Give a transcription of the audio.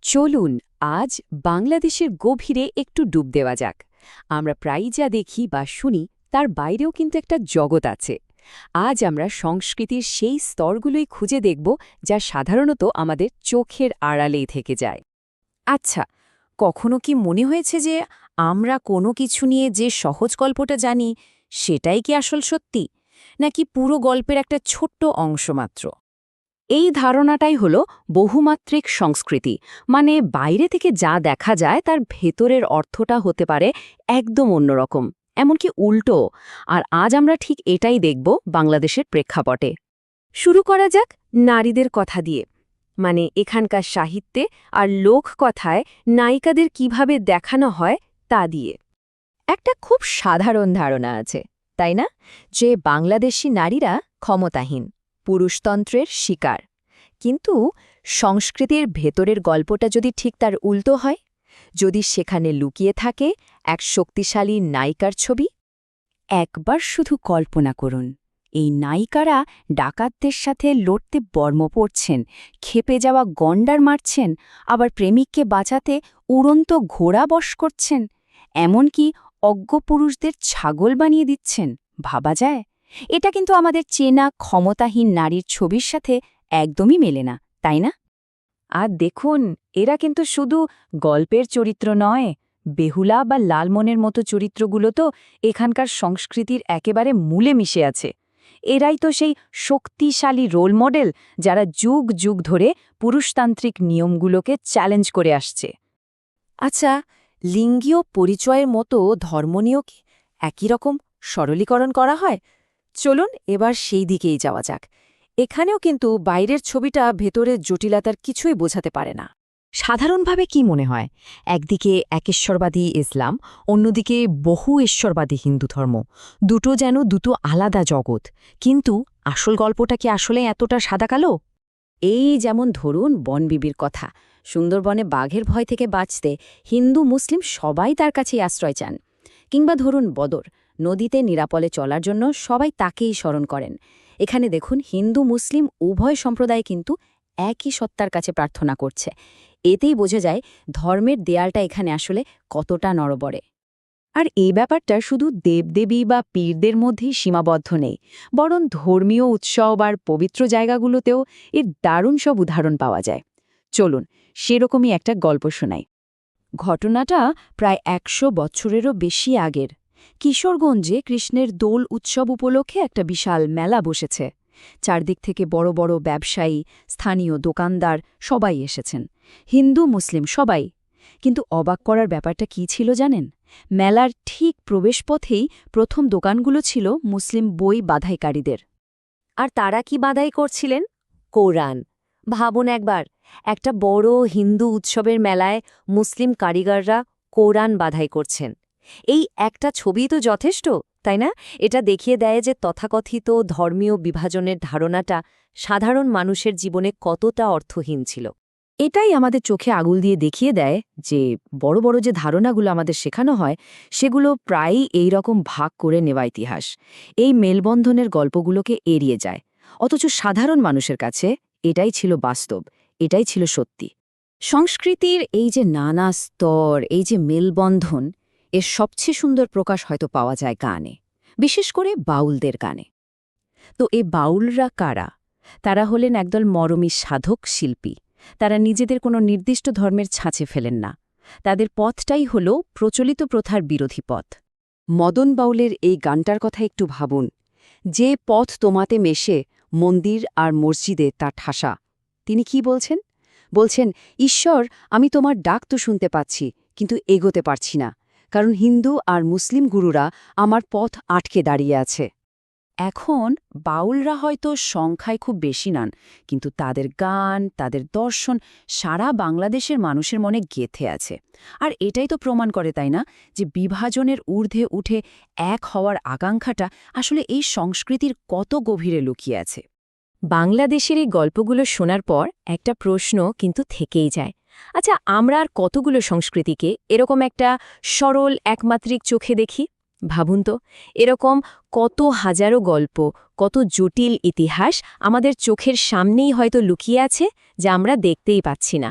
চলুন আজ বাংলাদেশের গভীরে একটু ডুব দেওয়া যাক। আমরা প্রায়ই যা দেখি বা শুনি তার বাইরেও কিন্তু একটা জগৎ আছে। আজ আমরা সংস্কৃতির সেই স্তরগুলোই খুঁজে দেখব যা সাধারণত আমাদের চোখের আড়ালেই থেকে যায়। আচ্ছা, কখনো কি মনে হয়েছে যে আমরা কোনো কিছু নিয়ে যে সহজ গল্পটা জানি সেটাই কি আসল সত্যি, নাকি পুরো গল্পের একটা ছোট্ট অংশ মাত্র? এই ধারণাটাই হলো বহুমাত্রিক সংস্কৃতি, মানে বাইরে থেকে যা দেখা যায় তার ভেতরের অর্থটা হতে পারে একদম অন্যরকম, এমনকি উল্টো। আর আজ আমরা ঠিক এটাই দেখব বাংলাদেশের প্রেক্ষাপটে। শুরু করা যাক নারীদের কথা দিয়ে, মানে এখানকার সাহিত্যে আর লোককথায় নায়িকাদের কিভাবে দেখানো হয় তা দিয়ে। একটা খুব সাধারণ ধারণা আছে, তাই না, যে বাংলাদেশী নারীরা ক্ষমতাহীন, পুরুষতন্ত্রের শিকার। কিন্তু সংস্কৃতির ভেতরের গল্পটা যদি ঠিক তার উল্টো হয়, যদি সেখানে লুকিয়ে থাকে এক শক্তিশালী নায়িকার ছবি। একবার শুধু কল্পনা করুন, এই নায়িকারা ডাকাতদের সাথে লড়তে বর্ম পড়ছেন, ক্ষেপে যাওয়া গন্ডার মারছেন, আবার প্রেমিককে বাঁচাতে উড়ন্ত ঘোড়া বশ করছেন, এমনকি অজ্ঞ পুরুষদের ছাগল বানিয়ে দিচ্ছেন। ভাবা যায়? এটা কিন্তু আমাদের চেনা ক্ষমতাহীন নারীর ছবির সাথে একদমই মেলে না, তাই না? আর দেখুন, এরা কিন্তু শুধু গল্পের চরিত্র নয়, বেহুলা বা লালমনের মতো চরিত্রগুলো তো এখানকার সংস্কৃতির একেবারে মূলে মিশে আছে। এরাই তো সেই শক্তিশালী রোল মডেল যারা যুগ যুগ ধরে পুরুষতান্ত্রিক নিয়মগুলোকে চ্যালেঞ্জ করে আসছে। আচ্ছা, লিঙ্গীয় পরিচয়ের মতো ধর্ম নিয়েও কি একই রকম সরলীকরণ করা হয়? চলুন এবার সেই দিকেই যাওয়া যাক। এখানেও কিন্তু বাইরের ছবিটা ভেতরের জটিলতার কিছুই বোঝাতে পারে না। সাধারণভাবে কি মনে হয়, একদিকে একেশ্বরবাদী ইসলাম, অন্যদিকে বহু ঈশ্বরবাদী হিন্দু ধর্ম, দুটো যেন দুটো আলাদা জগৎ। কিন্তু আসল গল্পটা কি আসলে এতটা সাদাকালো? এই যেমন ধরুন বনবিবির কথা। সুন্দরবনে বাঘের ভয় থেকে বাঁচতে হিন্দু মুসলিম সবাই তার কাছেই আশ্রয় চান। কিংবা ধরুন বদর, নদীতে নিরাপদে চলার জন্য সবাই তাকেই স্মরণ করেন। এখানে দেখুন হিন্দু মুসলিম উভয় সম্প্রদায় কিন্তু একই সত্তার কাছে প্রার্থনা করছে। এতেই বোঝা যায় ধর্মের দেয়ালটা এখানে আসলে কতটা নড়বড়ে। আর এই ব্যাপারটা শুধু দেবদেবী বা পীরদের মধ্যেই সীমাবদ্ধ নেই, বরং ধর্মীয় উৎসব আর পবিত্র জায়গাগুলোতেও এর দারুণ সব উদাহরণ পাওয়া যায়। চলুন সেরকমই একটা গল্প শোনাই। ঘটনাটা প্রায় ১০০ বছরেরও বেশি আগের। কিশোরগঞ্জে কৃষ্ণের দোল উৎসব উপলক্ষে একটা বিশাল মেলা বসেছে। চারদিক থেকে বড় বড় ব্যবসায়ী, স্থানীয় দোকানদার সবাই এসেছেন, হিন্দু মুসলিম সবাই। কিন্তু অবাক করার ব্যাপারটা কি ছিল জানেন? মেলার ঠিক প্রবেশপথেই প্রথম দোকানগুলো ছিল মুসলিম বই বাধাইকারীদের। আর তারা কি বাধাই করছিলেন? কোরআন। ভাবুন একবার, একটা বড় হিন্দু উৎসবের মেলায় মুসলিম কারিগররা কোরআন বাধাই করছেন। এই একটা ছবিই তো যথেষ্ট, তাই না? এটা দেখিয়ে দেয় যে তথাকথিত ধর্মীয় বিভাজনের ধারণাটা সাধারণ মানুষের জীবনে কতটা অর্থহীন ছিল। এটাই আমাদের চোখে আঙুল দিয়ে দেখিয়ে দেয় যে বড় বড় যে ধারণাগুলো আমাদের শেখানো হয় সেগুলো প্রায়ই এই রকম ভাগ করে নেওয়া ইতিহাস, এই মেলবন্ধনের গল্পগুলোকে এড়িয়ে যায়। অথচ সাধারণ মানুষের কাছে এটাই ছিল বাস্তব, এটাই ছিল সত্যি। সংস্কৃতির এই যে নানা স্তর, এই যে মেলবন্ধন, এর সবচেয়ে সুন্দর প্রকাশ হয়তো পাওয়া যায় গানে, বিশেষ করে বাউলদের গানে। তো এই বাউলরা কারা? তারা হলেন একদল মরমী সাধক শিল্পী। তারা নিজেদের কোনো নির্দিষ্ট ধর্মের ছাঁচে ফেলেন না। তাদের পথটাই হল প্রচলিত প্রথার বিরোধী পথ। মদন বাউলের এই গানটার কথা একটু ভাবুন। যে পথ তোমাতে মেশে মন্দির আর মসজিদে তা ঠাসা। তিনি কি বলছেন? বলছেন, ঈশ্বর, আমি তোমার ডাক তো শুনতে পাচ্ছি, কিন্তু এগোতে পারছি না, কারণ হিন্দু আর মুসলিম গুরুরা আমার পথ আটকে দাঁড়িয়ে আছে। এখন বাউলরা হয়তো সংখ্যায় খুব বেশি নন, কিন্তু তাদের গান, তাদের দর্শন সারা বাংলাদেশের মানুষের মনে গেঁথে আছে। আর এটাই তো প্রমাণ করে, তাই না, যে বিভাজনের ঊর্ধ্বে উঠে এক হওয়ার আকাঙ্ক্ষাটা আসলে এই সংস্কৃতির কত গভীরে লুকিয়ে আছে। বাংলাদেশের এই গল্পগুলো শোনার পর একটা প্রশ্ন কিন্তু থেকেই যায়। আচ্ছা, আমরা আর কতগুলো সংস্কৃতিকে এরকম একটা সরল একমাত্রিক চোখে দেখি? ভাবুন তো, এরকম কত হাজারো গল্প, কত জটিল ইতিহাস আমাদের চোখের সামনেই হয়তো লুকিয়ে আছে, যা আমরা দেখতেই পাচ্ছি না।